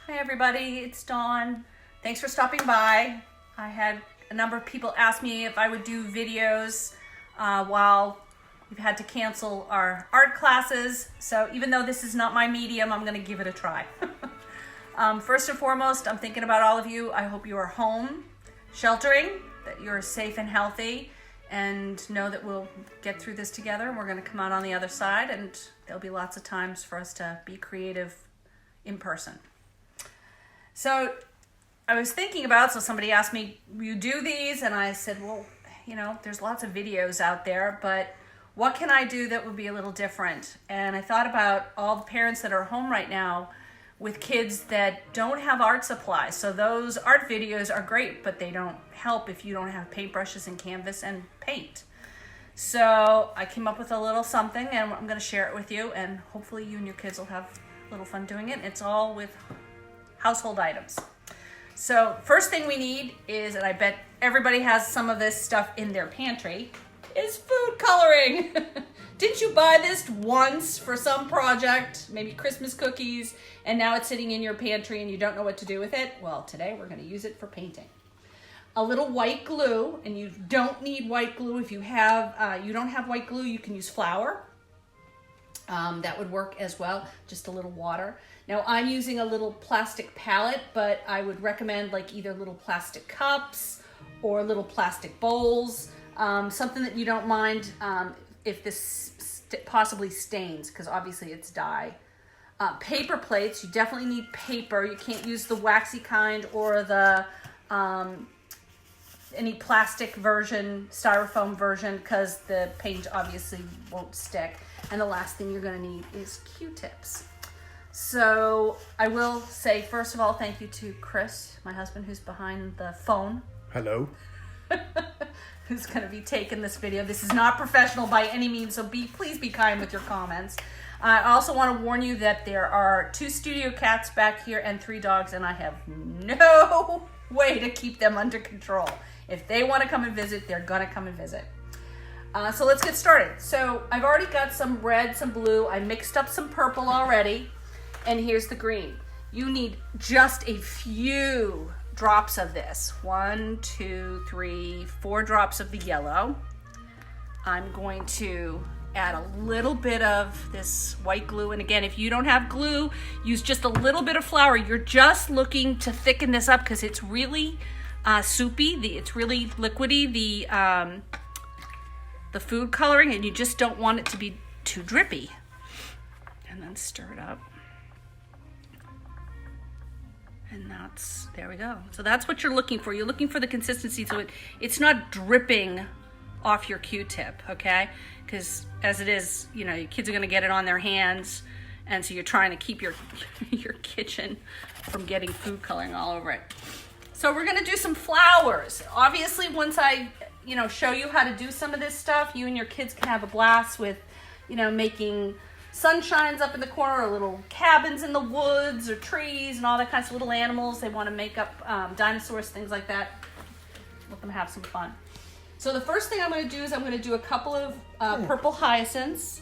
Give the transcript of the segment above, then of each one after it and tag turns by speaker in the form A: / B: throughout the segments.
A: Hi everybody, it's Dawn. Thanks for stopping by. I had a number of people ask me if I would do videos while we've had to cancel our art classes. So even though this is not my medium, I'm gonna give it a try. First and foremost, I'm thinking about all of you. I hope you are home, sheltering, that you're safe and healthy, and know that we'll get through this together. We're gonna come out on the other side, and there'll be lots of times for us to be creative in person. So I was thinking about, so somebody asked me, you do these? And I said, well, you know, there's lots of videos out there, but what can I do that would be a little different? And I thought about all the parents that are home right now with kids that don't have art supplies. So those art videos are great, but they don't help if you don't have paintbrushes and canvas and paint. So I came up with a little something, and I'm gonna share it with you, and hopefully you and your kids will have a little fun doing it. It's all with household items. So first thing we need is, and I bet everybody has some of this stuff in their pantry, is food coloring. Didn't you buy this once for some project, maybe Christmas cookies, and now it's sitting in your pantry and you don't know what to do with it? Well, today we're gonna use it for painting. A little white glue, and you don't need white glue. If you have, you don't have white glue, you can use flour. That would work as well, just a little water. Now I'm using a little plastic palette, but I would recommend like either little plastic cups or little plastic bowls, something that you don't mind if this possibly stains, because obviously it's dye. Paper plates, you definitely need paper. You can't use the waxy kind or the any plastic version, styrofoam version, because the paint obviously won't stick. And the last thing you're gonna need is Q-tips. So I will say, first of all, thank you to Chris, my husband, who's behind the phone.
B: Hello.
A: Who's gonna be taking this video. This is not professional by any means, so please be kind with your comments. I also wanna warn you that there are 2 studio cats back here and 3 dogs, and I have no way to keep them under control. If they wanna come and visit, they're gonna come and visit. So let's get started. So I've already got some red, some blue. I mixed up some purple already. And here's the green. You need just a few drops of this. 1, 2, 3, 4 drops of the yellow. I'm going to add a little bit of this white glue. And again, if you don't have glue, use just a little bit of flour. You're just looking to thicken this up because it's really soupy. It's really liquidy, the food coloring, and you just don't want it to be too drippy. And then stir it up. And there we go. So that's what you're looking for. You're looking for the consistency so it's not dripping off your Q-tip, okay? Because as it is, you know, your kids are gonna get it on their hands, and so you're trying to keep your kitchen from getting food coloring all over it. So we're gonna do some flowers. Obviously, once I, show you how to do some of this stuff, you and your kids can have a blast with, making sunshines up in the corner, or little cabins in the woods, or trees, and all that kinds of little animals. They want to make up dinosaurs, things like that. Let them have some fun. So the first thing I'm going to do is I'm going to do a couple of purple hyacinths.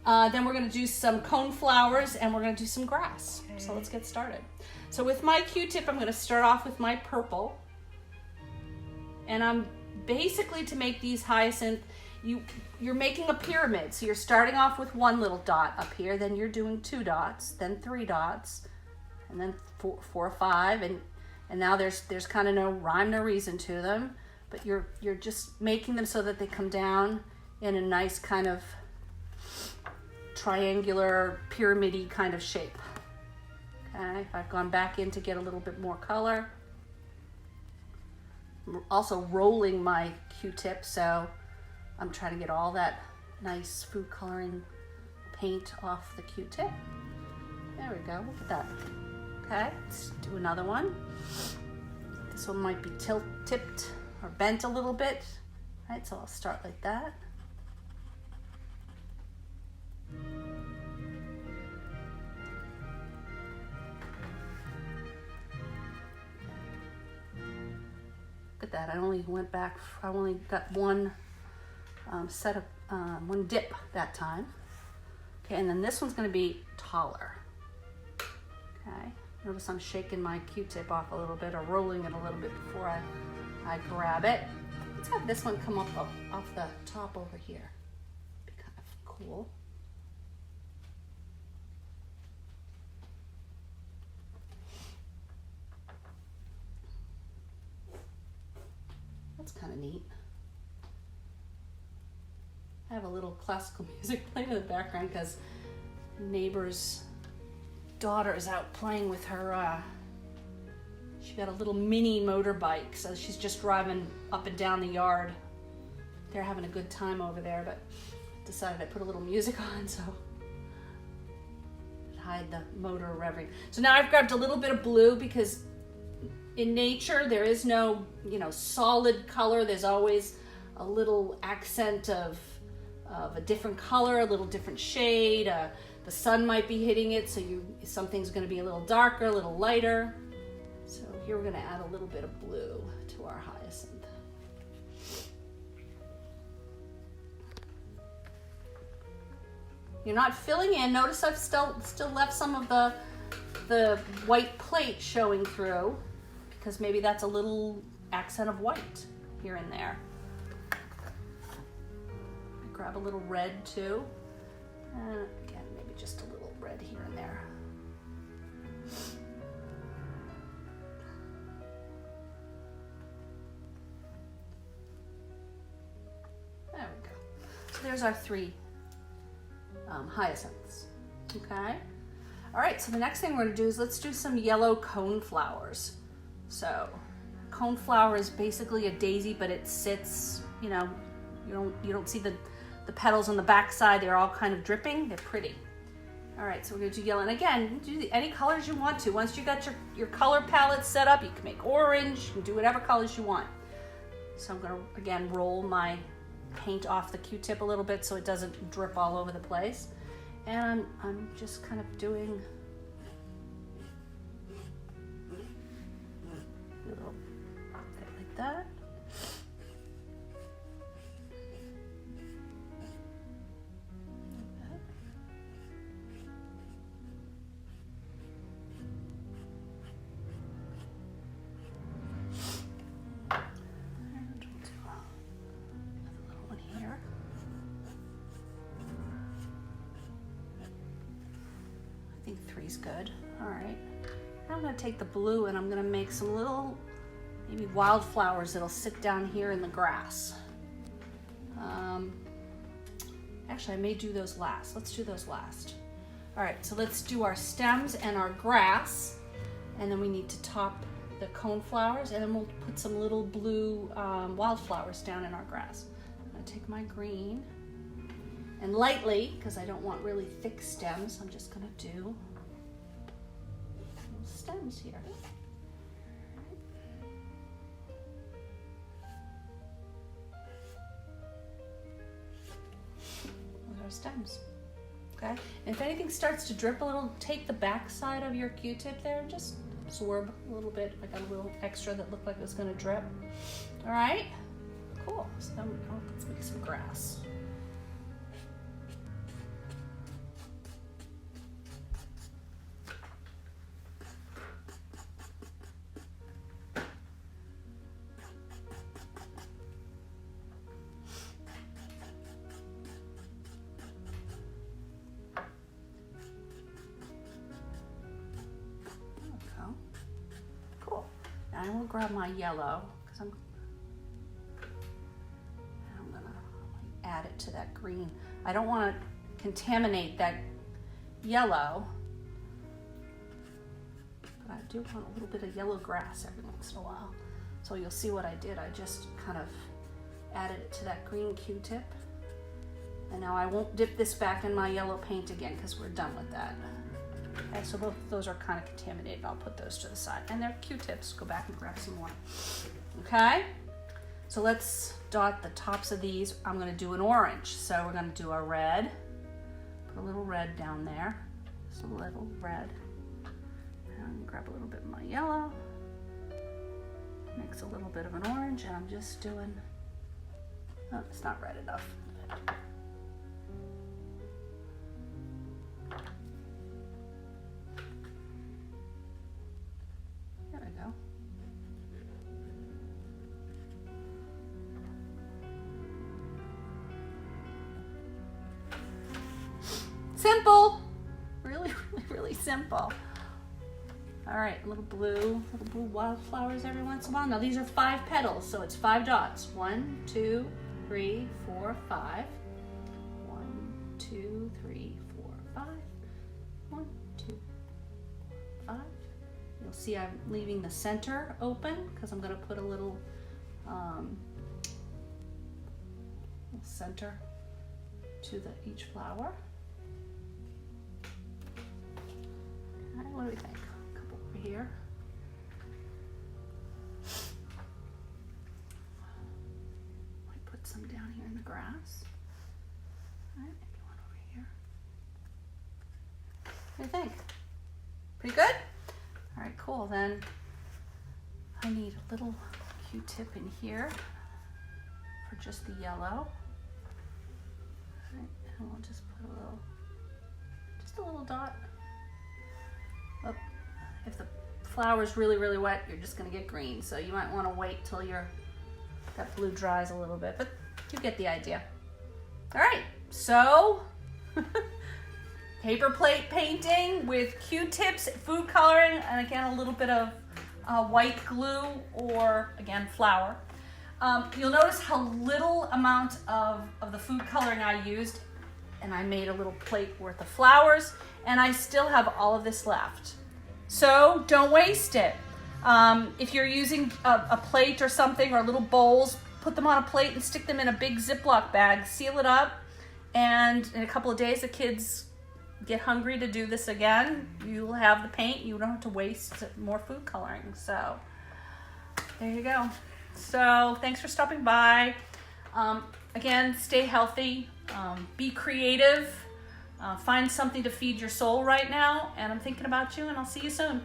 A: Then we're going to do some cone flowers, and we're going to do some grass. Okay. So let's get started. So with my Q-tip, I'm going to start off with my purple. And I'm basically, to make these hyacinth, you're making a pyramid. So you're starting off with 1 little dot up here, then you're doing 2 dots, then 3 dots, and then 4 or 5, and now there's kind of no rhyme, no reason to them, but you're just making them so that they come down in a nice kind of triangular, pyramid-y kind of shape. Okay, I've gone back in to get a little bit more color. I'm also rolling my Q-tip, so I'm trying to get all that nice food coloring paint off the Q-tip. There we go, look at that. Okay, let's do another one. This one might be tipped or bent a little bit. All right, so I'll start like that. Look at that, I only got one one dip that time. Okay, and then this one's going to be taller. Okay, Notice I'm shaking my Q-tip off a little bit or rolling it a little bit before I grab it. Let's have this one come up off the top over here. Be kind of cool. That's kind of neat. I have a little classical music playing in the background because neighbor's daughter is out playing with her. She got a little mini motorbike, so she's just driving up and down the yard. They're having a good time over there, but decided I put a little music on so I'd hide the motor revving. So now I've grabbed a little bit of blue because in nature there is no, solid color. There's always a little accent of a different color, a little different shade. The sun might be hitting it, so something's going to be a little darker, a little lighter. So here we're going to add a little bit of blue to our hyacinth. You're not filling in. Notice I've still left some of the white plate showing through because maybe that's a little accent of white here and there. I grab a little red too. And again, maybe just a little red here and there. There we go. So there's our 3 hyacinths. Okay. All right. So the next thing we're going to do is let's do some yellow cone flowers. So cone flower is basically a daisy, but it sits. You don't see the petals on the back side. They're all kind of dripping. They're pretty. All right. So we're going to do yellow, and again, do any colors you want to. Once you got your color palette set up, you can make orange. You can do whatever colors you want. So I'm going to again roll my paint off the Q-tip a little bit so it doesn't drip all over the place. And I'm just kind of doing a little bit like that. I think 3's good. All right. Now I'm going to take the blue and I'm going to make some little, maybe wildflowers that'll sit down here in the grass. Actually, I may do those last. Let's do those last. All right, so let's do our stems and our grass, and then we need to top the cone flowers, and then we'll put some little blue wildflowers down in our grass. I'm going to take my green. And lightly, because I don't want really thick stems, I'm just going to do little stems here. With our stems. Okay? And if anything starts to drip a little, take the back side of your Q-tip there and just absorb a little bit. I got a little extra that looked like it was going to drip. All right? Cool. So then let's make some grass. I will grab my yellow because I'm gonna add it to that green. I don't want to contaminate that yellow, but I do want a little bit of yellow grass every once in a while. So you'll see what I did. I just kind of added it to that green Q-tip. And now I won't dip this back in my yellow paint again because we're done with that. Okay, so both of those are kind of contaminated. I'll put those to the side. And they're Q-tips. Go back and grab some more. Okay, so let's dot the tops of these. I'm going to do an orange. So we're going to do a red. Put a little red down there. Just a little red. And grab a little bit of my yellow. Mix a little bit of an orange. And I'm just doing, oh, it's not red enough. simple. All right, little blue wildflowers every once in a while. Now these are 5 petals, so it's 5 dots. 1, 2, 3, 4, 5. 1, 2, 3, 4, 5. 1, 2, 5. You'll see I'm leaving the center open because I'm going to put a little center to each flower. Okay, what do we think? A couple over here. Might put some down here in the grass. All right, maybe one over here. What do you think? Pretty good? All right, cool. Then I need a little Q-tip in here for just the yellow. All right, and we'll just put just a little dot. Oh, if the flower's really, really wet, you're just gonna get green. So you might wanna wait till that blue dries a little bit, but you get the idea. All right, so paper plate painting with Q-tips, food coloring, and again, a little bit of white glue or, again, flour. You'll notice how little amount of the food coloring I used, and I made a little plate worth of flowers, and I still have all of this left. So don't waste it. If you're using a plate or something, or little bowls, put them on a plate and stick them in a big Ziploc bag, seal it up, and in a couple of days the kids get hungry to do this again, you'll have the paint. You don't have to waste more food coloring. So there you go. So thanks for stopping by. Again, stay healthy, be creative, find something to feed your soul right now, and I'm thinking about you, and I'll see you soon.